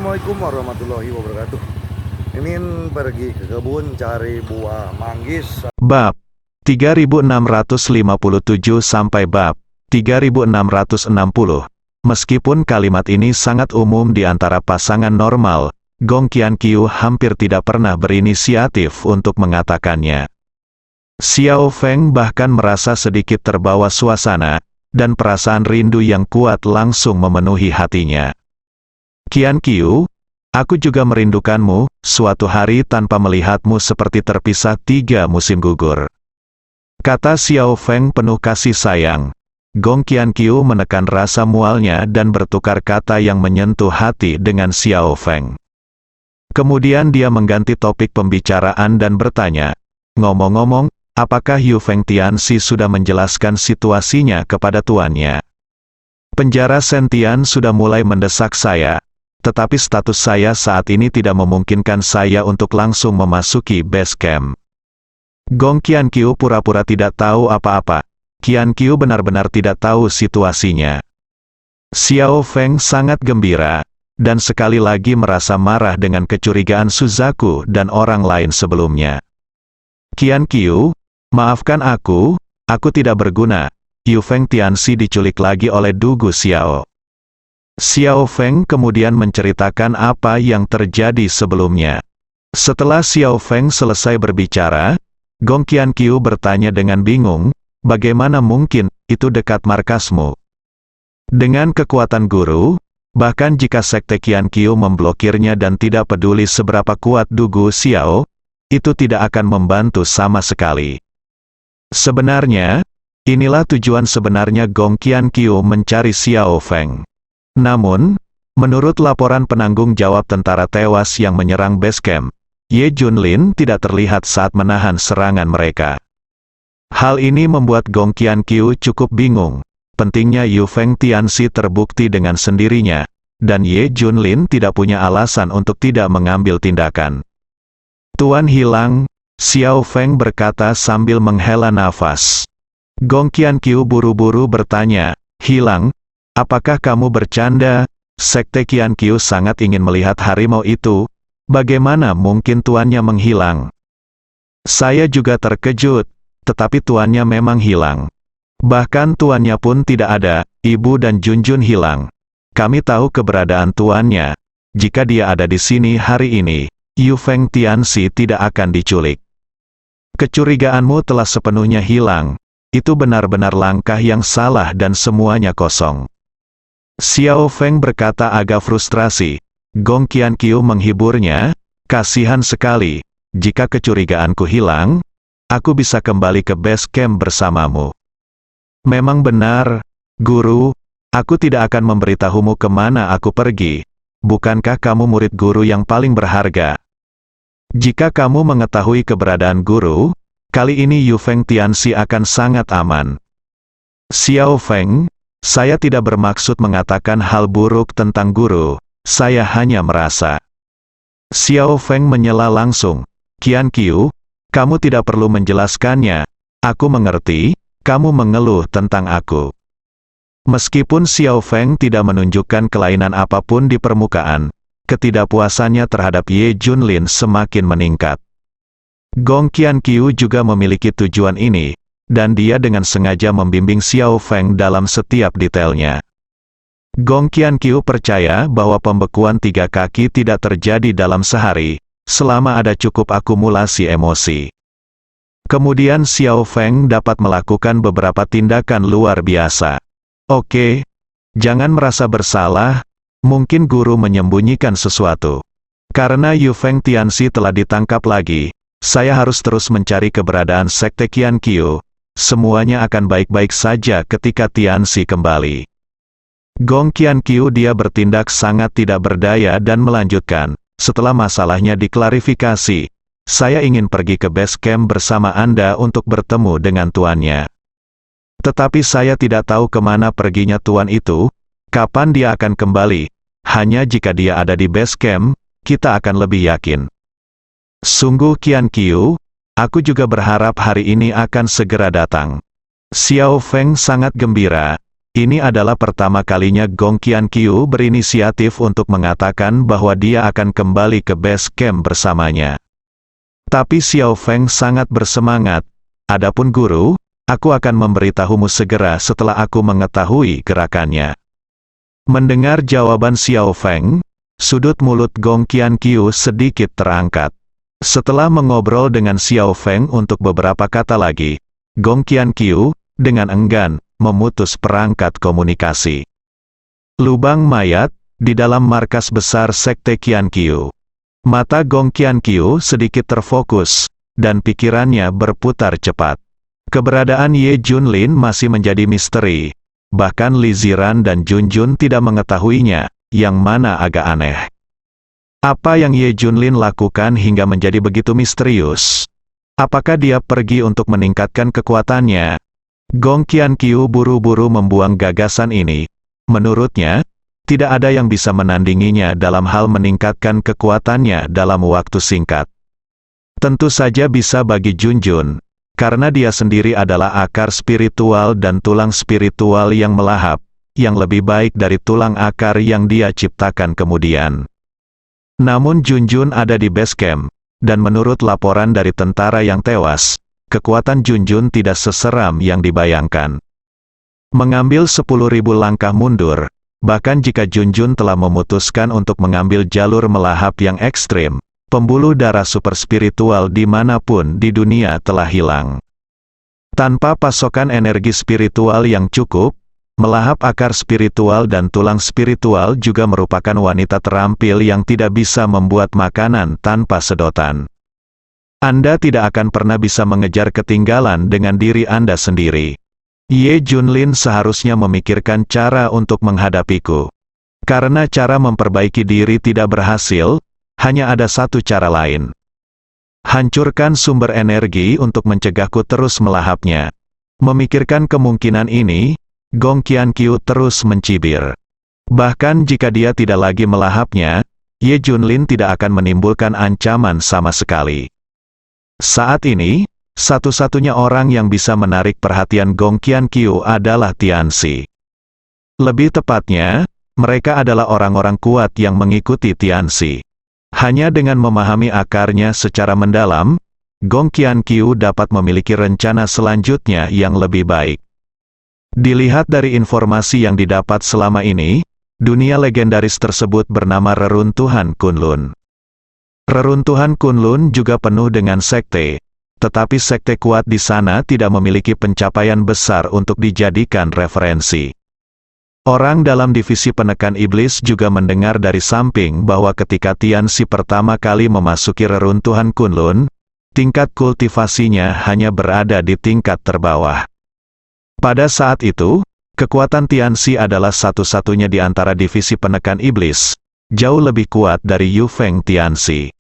Assalamualaikum warahmatullahi wabarakatuh. Mimin pergi ke kebun cari buah manggis. Bab 3657 sampai bab 3660. Meskipun kalimat ini sangat umum di antara pasangan normal, Gong Qiankyu hampir tidak pernah berinisiatif untuk mengatakannya. Xiao Feng bahkan merasa sedikit terbawa suasana, dan perasaan rindu yang kuat langsung memenuhi hatinya. Qiankyu, aku juga merindukanmu, suatu hari tanpa melihatmu seperti terpisah 3 musim gugur. Kata Xiao Feng penuh kasih sayang. Gong Qiankyu menekan rasa mualnya dan bertukar kata yang menyentuh hati dengan Xiao Feng. Kemudian dia mengganti topik pembicaraan dan bertanya, ngomong-ngomong, apakah Yu Feng Tianxi sudah menjelaskan situasinya kepada tuannya? Penjara Sentian sudah mulai mendesak saya, tetapi status saya saat ini tidak memungkinkan saya untuk langsung memasuki base camp. Gong Qiankyu pura-pura tidak tahu apa-apa. Qiankyu benar-benar tidak tahu situasinya. Xiao Feng sangat gembira, dan sekali lagi merasa marah dengan kecurigaan Suzaku dan orang lain sebelumnya. Qiankyu, maafkan aku tidak berguna. Yu Feng Tianxi diculik lagi oleh Dugu Xiao. Xiao Feng kemudian menceritakan apa yang terjadi sebelumnya. Setelah Xiao Feng selesai berbicara, Gong Qiankyu bertanya dengan bingung, bagaimana mungkin itu dekat markasmu? Dengan kekuatan guru, bahkan jika sekte Qiankyu memblokirnya dan tidak peduli seberapa kuat Dugu Xiao, itu tidak akan membantu sama sekali. Sebenarnya, inilah tujuan sebenarnya Gong Qiankyu mencari Xiao Feng. Namun, menurut laporan penanggung jawab tentara tewas yang menyerang base camp, Ye Junlin tidak terlihat saat menahan serangan mereka. Hal ini membuat Gong Qiankyu cukup bingung. Pentingnya Yu Feng Tianxi terbukti dengan sendirinya, dan Ye Junlin tidak punya alasan untuk tidak mengambil tindakan. Tuan hilang, Xiao Feng berkata sambil menghela nafas. Gong Qiankyu buru-buru bertanya, hilang? Apakah kamu bercanda? Sekte Qiankyu sangat ingin melihat harimau itu. Bagaimana mungkin tuannya menghilang? Saya juga terkejut, tetapi tuannya memang hilang. Bahkan tuannya pun tidak ada, ibu dan Junjun hilang. Kami tahu keberadaan tuannya. Jika dia ada di sini hari ini, Yu Feng Tianxi tidak akan diculik. Kecurigaanmu telah sepenuhnya hilang. Itu benar-benar langkah yang salah dan semuanya kosong. Xiao Feng berkata agak frustrasi. Gong Qiankyu menghiburnya, kasihan sekali. Jika kecurigaanku hilang, aku bisa kembali ke base camp bersamamu. Memang benar, guru, aku tidak akan memberitahumu kemana aku pergi. Bukankah kamu murid guru yang paling berharga? Jika kamu mengetahui keberadaan guru, kali ini Yu Feng Tianxi akan sangat aman. Xiao Feng, saya tidak bermaksud mengatakan hal buruk tentang guru, saya hanya merasa. Xiao Feng menyela langsung, Qiankyu, kamu tidak perlu menjelaskannya, aku mengerti. Kamu mengeluh tentang aku. Meskipun Xiao Feng tidak menunjukkan kelainan apapun di permukaan, ketidakpuasannya terhadap Ye Junlin semakin meningkat. Gong Qiankyu juga memiliki tujuan ini, dan dia dengan sengaja membimbing Xiao Feng dalam setiap detailnya. Gong Qiankyu percaya bahwa pembekuan 3 kaki tidak terjadi dalam sehari, selama ada cukup akumulasi emosi. Kemudian Xiao Feng dapat melakukan beberapa tindakan luar biasa. Oke, jangan merasa bersalah, mungkin guru menyembunyikan sesuatu. Karena Yu Feng Tianxi telah ditangkap lagi, saya harus terus mencari keberadaan sekte Qiankyu. Semuanya akan baik-baik saja ketika Tianxi kembali. Gong Qiankyu dia bertindak sangat tidak berdaya dan melanjutkan, setelah masalahnya diklarifikasi, saya ingin pergi ke base camp bersama Anda untuk bertemu dengan tuannya. Tetapi saya tidak tahu kemana perginya tuan itu, kapan dia akan kembali. Hanya jika dia ada di base camp, kita akan lebih yakin. Sungguh Qiankyu, aku juga berharap hari ini akan segera datang. Xiao Feng sangat gembira. ini adalah pertama kalinya Gong Qianqiu berinisiatif untuk mengatakan bahwa dia akan kembali ke base camp bersamanya. Tapi Xiao Feng sangat bersemangat. Adapun guru, aku akan memberitahumu segera setelah aku mengetahui gerakannya. Mendengar jawaban Xiao Feng, sudut mulut Gong Qianqiu sedikit terangkat. Setelah mengobrol dengan Xiao Feng untuk beberapa kata lagi, Gong Qianqiu, dengan enggan, memutus perangkat komunikasi. Lubang mayat, di dalam markas besar Sekte Qianqiu. Mata Gong Qianqiu sedikit terfokus, dan pikirannya berputar cepat. Keberadaan Ye Junlin masih menjadi misteri. Bahkan Li Ziran dan Junjun tidak mengetahuinya, yang mana agak aneh. Apa yang Ye Junlin lakukan hingga menjadi begitu misterius? Apakah dia pergi untuk meningkatkan kekuatannya? Gong Qianqiu buru-buru membuang gagasan ini. Menurutnya, tidak ada yang bisa menandinginya dalam hal meningkatkan kekuatannya dalam waktu singkat. Tentu saja bisa bagi Junjun, karena dia sendiri adalah akar spiritual dan tulang spiritual yang melahap, yang lebih baik dari tulang akar yang dia ciptakan kemudian. Namun Junjun ada di base camp, dan menurut laporan dari tentara yang tewas, kekuatan Junjun tidak seseram yang dibayangkan. Mengambil 10.000 langkah mundur, bahkan jika Junjun telah memutuskan untuk mengambil jalur melahap yang ekstrim, pembuluh darah super spiritual dimanapun di dunia telah hilang. Tanpa pasokan energi spiritual yang cukup, melahap akar spiritual dan tulang spiritual juga merupakan wanita terampil yang tidak bisa membuat makanan tanpa sedotan. Anda tidak akan pernah bisa mengejar ketinggalan dengan diri Anda sendiri. Ye Junlin seharusnya memikirkan cara untuk menghadapiku. Karena cara memperbaiki diri tidak berhasil, hanya ada satu cara lain. Hancurkan sumber energi untuk mencegahku terus melahapnya. Memikirkan kemungkinan ini, Gong Qianqiu terus mencibir. Bahkan jika dia tidak lagi melahapnya, Ye Junlin tidak akan menimbulkan ancaman sama sekali. Saat ini, satu-satunya orang yang bisa menarik perhatian Gong Qianqiu adalah Tianxi. Lebih tepatnya, mereka adalah orang-orang kuat yang mengikuti Tianxi. Hanya dengan memahami akarnya secara mendalam, Gong Qianqiu dapat memiliki rencana selanjutnya yang lebih baik. Dilihat dari informasi yang didapat selama ini, dunia legendaris tersebut bernama Reruntuhan Kunlun. Reruntuhan Kunlun juga penuh dengan sekte, tetapi sekte kuat di sana tidak memiliki pencapaian besar untuk dijadikan referensi. Orang dalam divisi penekan iblis juga mendengar dari samping bahwa ketika Tianxi pertama kali memasuki Reruntuhan Kunlun, tingkat kultivasinya hanya berada di tingkat terbawah. Pada saat itu, kekuatan Tianxi adalah satu-satunya di antara divisi penekan iblis, jauh lebih kuat dari Yu Feng Tianxi.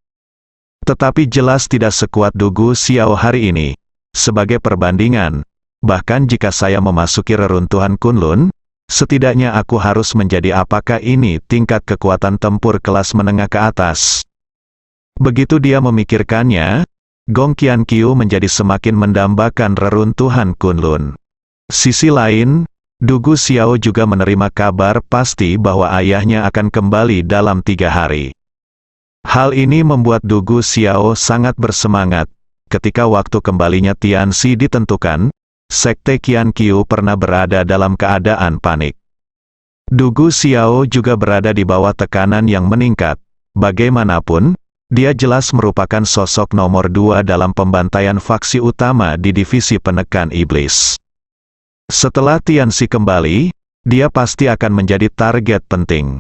Tetapi jelas tidak sekuat Dugu Xiao hari ini. Sebagai perbandingan, bahkan jika saya memasuki Reruntuhan Kunlun, setidaknya aku harus menjadi apakah ini tingkat kekuatan tempur kelas menengah ke atas. Begitu dia memikirkannya, Gong Qianqiu menjadi semakin mendambakan Reruntuhan Kunlun. Sisi lain, Dugu Xiao juga menerima kabar pasti bahwa ayahnya akan kembali dalam 3 hari. Hal ini membuat Dugu Xiao sangat bersemangat. Ketika waktu kembalinya Tianxi ditentukan, Sekte Qianqiu pernah berada dalam keadaan panik. Dugu Xiao juga berada di bawah tekanan yang meningkat. Bagaimanapun, dia jelas merupakan sosok nomor 2 dalam pembantaian faksi utama di divisi penekan iblis. Setelah Tianxi kembali, dia pasti akan menjadi target penting.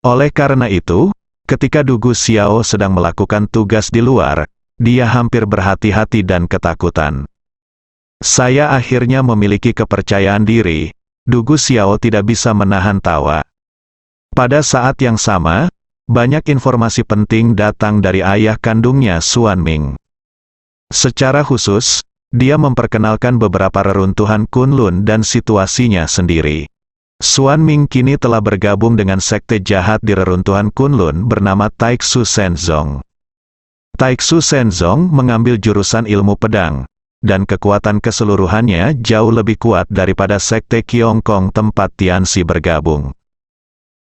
Oleh karena itu, ketika Dugu Xiao sedang melakukan tugas di luar, dia hampir berhati-hati dan ketakutan. Saya akhirnya memiliki kepercayaan diri. Dugu Xiao tidak bisa menahan tawa. Pada saat yang sama, banyak informasi penting datang dari ayah kandungnya Xuan Ming. Secara khusus, dia memperkenalkan beberapa reruntuhan Kunlun dan situasinya sendiri. Xuan Ming kini telah bergabung dengan sekte jahat di reruntuhan Kunlun bernama Taixu Shenzong. Taixu Shenzong mengambil jurusan ilmu pedang. dan kekuatan keseluruhannya jauh lebih kuat daripada sekte Qiongkong tempat Tianxi bergabung.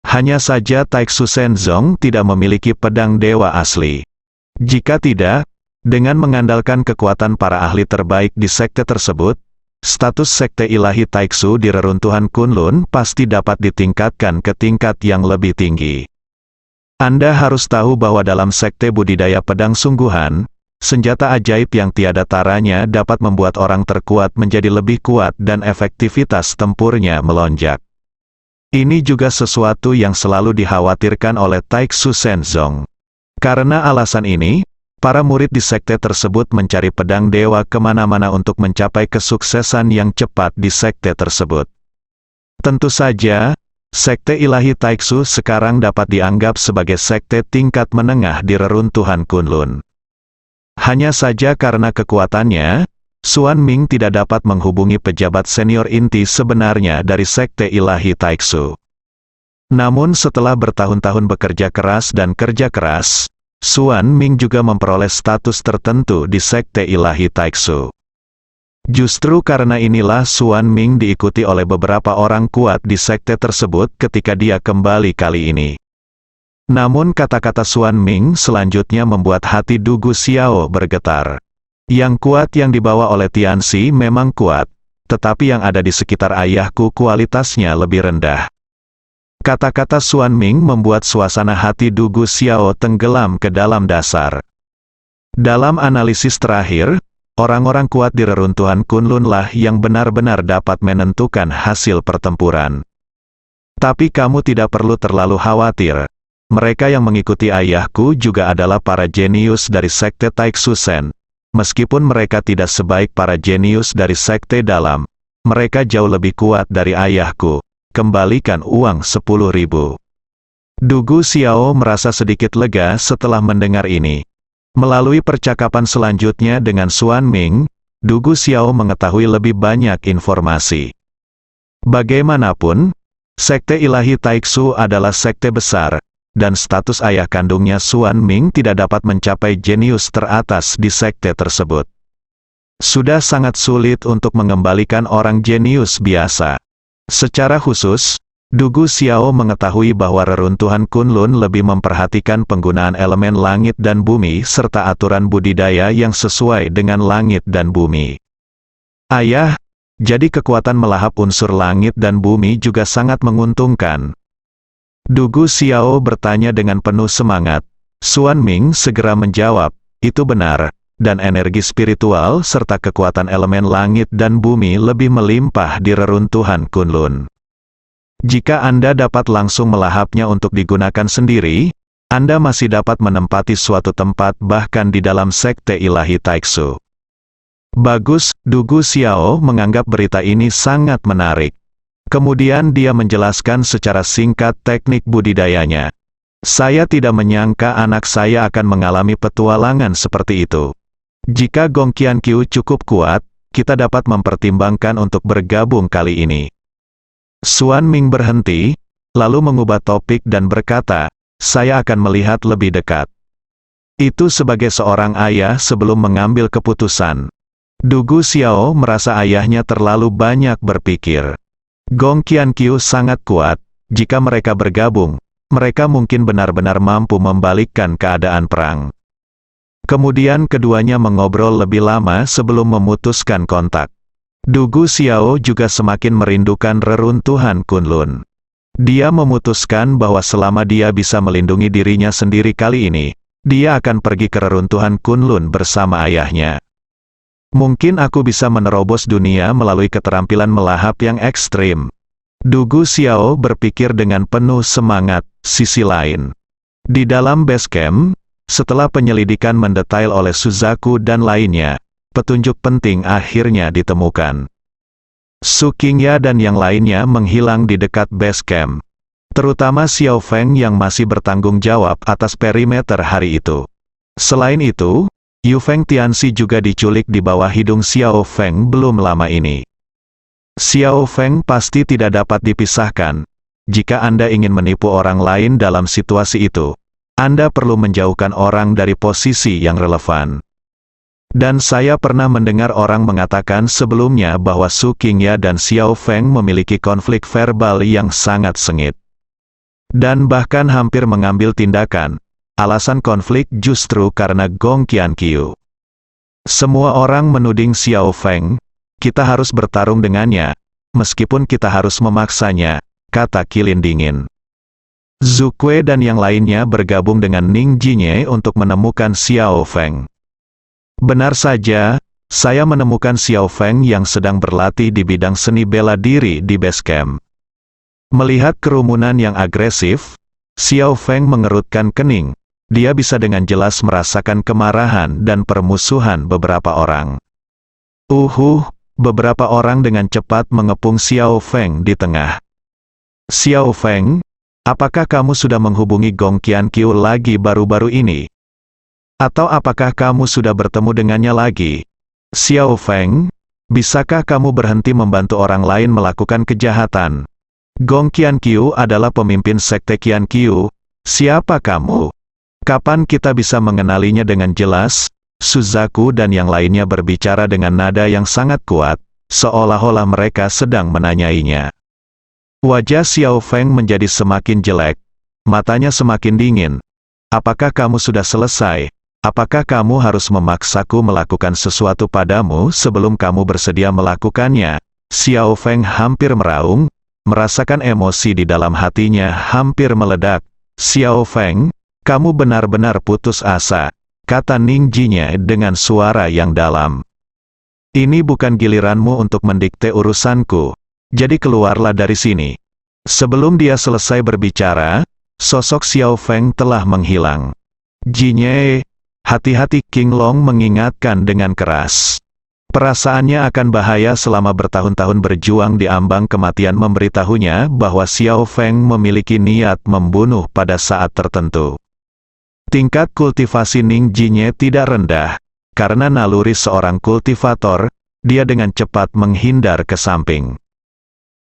Hanya saja Taixu Shenzong tidak memiliki pedang dewa asli. Jika tidak, dengan mengandalkan kekuatan para ahli terbaik di sekte tersebut, status sekte ilahi Taixu di reruntuhan Kunlun pasti dapat ditingkatkan ke tingkat yang lebih tinggi. Anda harus tahu bahwa dalam sekte budidaya pedang sungguhan, senjata ajaib yang tiada taranya dapat membuat orang terkuat menjadi lebih kuat dan efektivitas tempurnya melonjak. Ini juga sesuatu yang selalu dikhawatirkan oleh Taixu Shenzong. Karena alasan ini, para murid di sekte tersebut mencari pedang dewa kemana-mana untuk mencapai kesuksesan yang cepat di sekte tersebut. Tentu saja, sekte ilahi Taixu sekarang dapat dianggap sebagai sekte tingkat menengah di reruntuhan Kunlun. Hanya saja karena kekuatannya, Xuan Ming tidak dapat menghubungi pejabat senior inti sebenarnya dari sekte ilahi Taixu. Namun setelah bertahun-tahun bekerja keras dan kerja keras, Xuan Ming juga memperoleh status tertentu di sekte ilahi Taixu. Justru karena inilah Xuan Ming diikuti oleh beberapa orang kuat di sekte tersebut ketika dia kembali kali ini. Namun kata-kata Xuan Ming selanjutnya membuat hati Du Gu Xiao bergetar. Yang kuat yang dibawa oleh Tianxi memang kuat, tetapi yang ada di sekitar ayahku kualitasnya lebih rendah. Kata-kata Xuan Ming membuat suasana hati Du Gu Xiao tenggelam ke dalam dasar. Dalam analisis terakhir, orang-orang kuat di reruntuhan Kunlun lah yang benar-benar dapat menentukan hasil pertempuran. Tapi kamu tidak perlu terlalu khawatir. Mereka yang mengikuti ayahku juga adalah para jenius dari sekte Taixu Shen. Meskipun mereka tidak sebaik para jenius dari sekte dalam, mereka jauh lebih kuat dari ayahku. Kembalikan uang 10.000. Du Gu Xiao merasa sedikit lega setelah mendengar ini. Melalui percakapan selanjutnya dengan Xuan Ming, Du Gu Xiao mengetahui lebih banyak informasi. Bagaimanapun, sekte ilahi Taixu adalah sekte besar, dan status ayah kandungnya Xuan Ming tidak dapat mencapai jenius teratas di sekte tersebut. Sudah sangat sulit untuk mengembalikan orang jenius biasa. Secara khusus, Du Gu Xiao mengetahui bahwa reruntuhan Kunlun lebih memperhatikan penggunaan elemen langit dan bumi serta aturan budidaya yang sesuai dengan langit dan bumi. Ayah, jadi kekuatan melahap unsur langit dan bumi juga sangat menguntungkan. Du Gu Xiao bertanya dengan penuh semangat. Xuan Ming segera menjawab, itu benar, dan energi spiritual serta kekuatan elemen langit dan bumi lebih melimpah di reruntuhan Kunlun. Jika Anda dapat langsung melahapnya untuk digunakan sendiri, Anda masih dapat menempati suatu tempat bahkan di dalam sekte ilahi Taixu. Bagus, Du Gu Xiao menganggap berita ini sangat menarik. Kemudian dia menjelaskan secara singkat teknik budidayanya. Saya tidak menyangka anak saya akan mengalami petualangan seperti itu. Jika Gong Qianqiu cukup kuat, kita dapat mempertimbangkan untuk bergabung kali ini. Xuan Ming berhenti, lalu mengubah topik dan berkata, saya akan melihat lebih dekat. Itu sebagai seorang ayah sebelum mengambil keputusan. Du Gu Xiao merasa ayahnya terlalu banyak berpikir. Gong Qianqiu sangat kuat, jika mereka bergabung, mereka mungkin benar-benar mampu membalikkan keadaan perang. Kemudian keduanya mengobrol lebih lama sebelum memutuskan kontak. Du Gu Xiao juga semakin merindukan reruntuhan Kunlun. Dia memutuskan bahwa selama dia bisa melindungi dirinya sendiri kali ini, dia akan pergi ke reruntuhan Kunlun bersama ayahnya. Mungkin aku bisa menerobos dunia melalui keterampilan melahap yang ekstrim. Du Gu Xiao berpikir dengan penuh semangat. Sisi lain, di dalam base camp, setelah penyelidikan mendetail oleh Suzaku dan lainnya, petunjuk penting akhirnya ditemukan. Su Qingya dan yang lainnya menghilang di dekat base camp. Terutama Xiao Feng yang masih bertanggung jawab atas perimeter hari itu. Selain itu, Yu Feng Tianxi juga diculik di bawah hidung Xiao Feng belum lama ini. Xiao Feng pasti tidak dapat dipisahkan. Jika Anda ingin menipu orang lain dalam situasi itu, Anda perlu menjauhkan orang dari posisi yang relevan. Dan saya pernah mendengar orang mengatakan sebelumnya bahwa Su Qingya dan Xiao Feng memiliki konflik verbal yang sangat sengit. Dan bahkan hampir mengambil tindakan. Alasan konflik justru karena Gong Qianqiu. Semua orang menuding Xiao Feng, kita harus bertarung dengannya, meskipun kita harus memaksanya, kata Qilin dingin. Zhu Kui dan yang lainnya bergabung dengan Ning Jinye untuk menemukan Xiao Feng. Benar saja, saya menemukan Xiao Feng yang sedang berlatih di bidang seni bela diri di base camp. Melihat kerumunan yang agresif, Xiao Feng mengerutkan kening. Dia bisa dengan jelas merasakan kemarahan dan permusuhan beberapa orang. Beberapa orang dengan cepat mengepung Xiao Feng di tengah. Xiao Feng, apakah kamu sudah menghubungi Gong Qianqiu lagi baru-baru ini? Atau apakah kamu sudah bertemu dengannya lagi? Xiao Feng, bisakah kamu berhenti membantu orang lain melakukan kejahatan? Gong Qianqiu adalah pemimpin sekte Qianqiu. Siapa kamu? Kapan kita bisa mengenalinya dengan jelas? Suzaku dan yang lainnya berbicara dengan nada yang sangat kuat, seolah-olah mereka sedang menanyainya. Wajah Xiao Feng menjadi semakin jelek, matanya semakin dingin. Apakah kamu sudah selesai? Apakah kamu harus memaksaku melakukan sesuatu padamu sebelum kamu bersedia melakukannya? Xiao Feng hampir meraung, merasakan emosi di dalam hatinya hampir meledak. Xiao Feng, kamu benar-benar putus asa, kata Ning Jinye dengan suara yang dalam. Ini bukan giliranmu untuk mendikte urusanku, jadi keluarlah dari sini. Sebelum dia selesai berbicara, sosok Xiao Feng telah menghilang. Jinye, hati-hati, King Long mengingatkan dengan keras. Perasaannya akan bahaya selama bertahun-tahun berjuang di ambang kematian memberitahunya bahwa Xiao Feng memiliki niat membunuh pada saat tertentu. Tingkat kultivasi Ning Jinye tidak rendah. Karena naluri seorang kultivator, dia dengan cepat menghindar ke samping.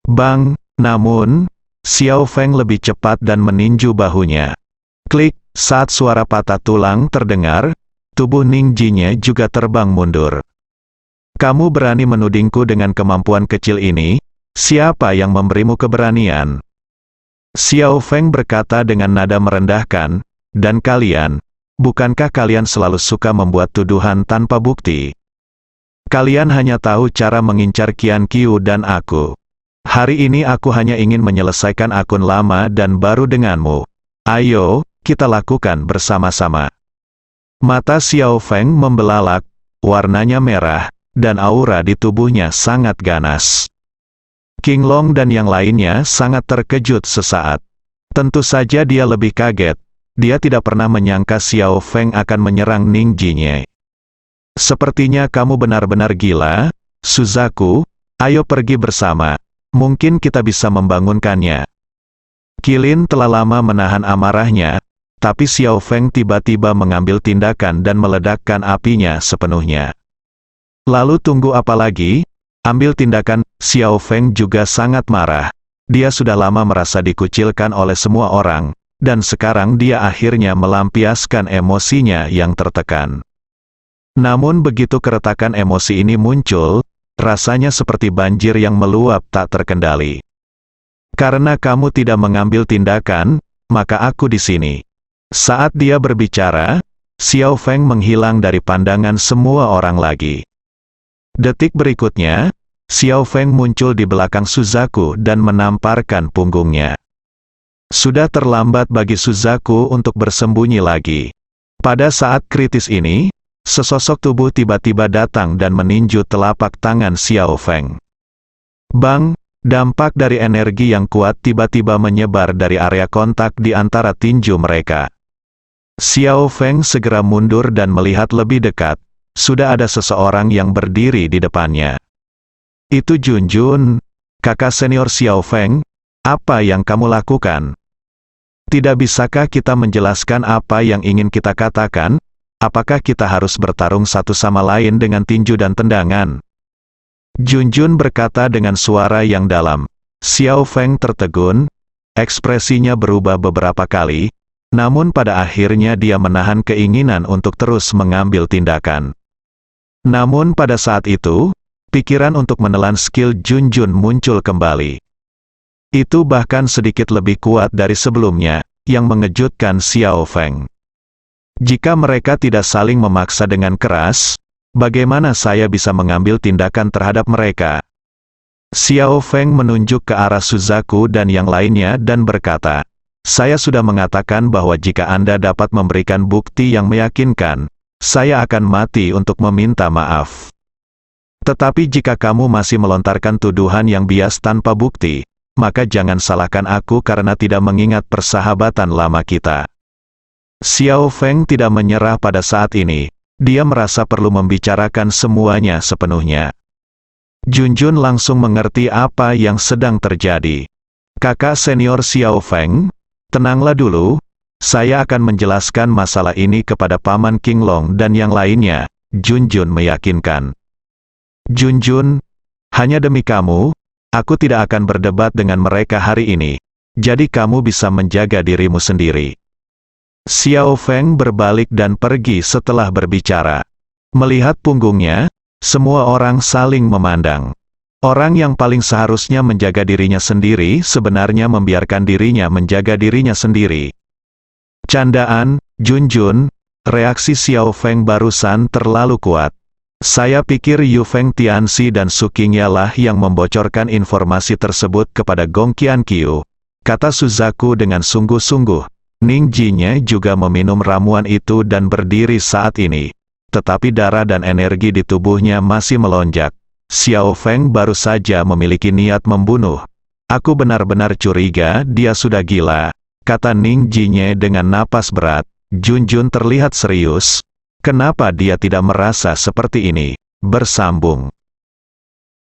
Bang, namun, Xiao Feng lebih cepat dan meninju bahunya. Klik, saat suara patah tulang terdengar, tubuh Ning Jinye juga terbang mundur. Kamu berani menudingku dengan kemampuan kecil ini? Siapa yang memberimu keberanian? Xiao Feng berkata dengan nada merendahkan, dan kalian, bukankah kalian selalu suka membuat tuduhan tanpa bukti? Kalian hanya tahu cara mengincar Qianqiu dan aku. Hari ini aku hanya ingin menyelesaikan akun lama dan baru denganmu. Ayo, kita lakukan bersama-sama. Mata Xiao Feng membelalak, warnanya merah, dan aura di tubuhnya sangat ganas. King Long dan yang lainnya sangat terkejut sesaat. Tentu saja dia lebih kaget. Dia tidak pernah menyangka Xiao Feng akan menyerang Ning Jinye. Sepertinya kamu benar-benar gila, Suzaku, ayo pergi bersama. Mungkin kita bisa membangunkannya. Qilin telah lama menahan amarahnya, tapi Xiao Feng tiba-tiba mengambil tindakan dan meledakkan apinya sepenuhnya. Lalu tunggu apa lagi? Ambil tindakan. Xiao Feng juga sangat marah. Dia sudah lama merasa dikucilkan oleh semua orang, dan sekarang dia akhirnya melampiaskan emosinya yang tertekan. Namun begitu keretakan emosi ini muncul, rasanya seperti banjir yang meluap tak terkendali. Karena kamu tidak mengambil tindakan, maka aku di sini. Saat dia berbicara, Xiao Feng menghilang dari pandangan semua orang lagi. Detik berikutnya, Xiao Feng muncul di belakang Suzaku dan menamparkan punggungnya. Sudah terlambat bagi Suzaku untuk bersembunyi lagi. Pada saat kritis ini, sesosok tubuh tiba-tiba datang dan meninju telapak tangan Xiao Feng. Bang, dampak dari energi yang kuat tiba-tiba menyebar dari area kontak di antara tinju mereka. Xiao Feng segera mundur dan melihat lebih dekat. Sudah ada seseorang yang berdiri di depannya. Itu Junjun, kakak senior Xiao Feng. Apa yang kamu lakukan? Tidak bisakah kita menjelaskan apa yang ingin kita katakan? Apakah kita harus bertarung satu sama lain dengan tinju dan tendangan? Junjun berkata dengan suara yang dalam. Xiao Feng tertegun, ekspresinya berubah beberapa kali, namun pada akhirnya dia menahan keinginan untuk terus mengambil tindakan. Namun pada saat itu, pikiran untuk menelan skill Junjun muncul kembali. Itu bahkan sedikit lebih kuat dari sebelumnya, yang mengejutkan Xiao Feng. Jika mereka tidak saling memaksa dengan keras, bagaimana saya bisa mengambil tindakan terhadap mereka? Xiao Feng menunjuk ke arah Suzaku dan yang lainnya dan berkata, saya sudah mengatakan bahwa jika Anda dapat memberikan bukti yang meyakinkan, saya akan mati untuk meminta maaf. Tetapi jika kamu masih melontarkan tuduhan yang bias tanpa bukti, maka jangan salahkan aku karena tidak mengingat persahabatan lama kita. Xiao Feng tidak menyerah pada saat ini, dia merasa perlu membicarakan semuanya sepenuhnya. Junjun langsung mengerti apa yang sedang terjadi. Kakak senior Xiao Feng, tenanglah dulu, saya akan menjelaskan masalah ini kepada Paman Qinglong dan yang lainnya, Junjun meyakinkan. Junjun, hanya demi kamu, aku tidak akan berdebat dengan mereka hari ini, jadi kamu bisa menjaga dirimu sendiri. Xiao Feng berbalik dan pergi setelah berbicara. Melihat punggungnya, semua orang saling memandang. Orang yang paling seharusnya menjaga dirinya sendiri sebenarnya membiarkan dirinya menjaga dirinya sendiri. Candaan, Junjun, reaksi Xiao Feng barusan terlalu kuat. Saya pikir Yu Feng Tianxi dan Su Qingya lah yang membocorkan informasi tersebut kepada Gong Qianqiu, kata Suzaku dengan sungguh-sungguh. Ning Jinye juga meminum ramuan itu dan berdiri saat ini. Tetapi darah dan energi di tubuhnya masih melonjak. Xiao Feng baru saja memiliki niat membunuh. Aku benar-benar curiga dia sudah gila, kata Ning Jinye dengan napas berat. Junjun terlihat serius. Kenapa dia tidak merasa seperti ini? Bersambung.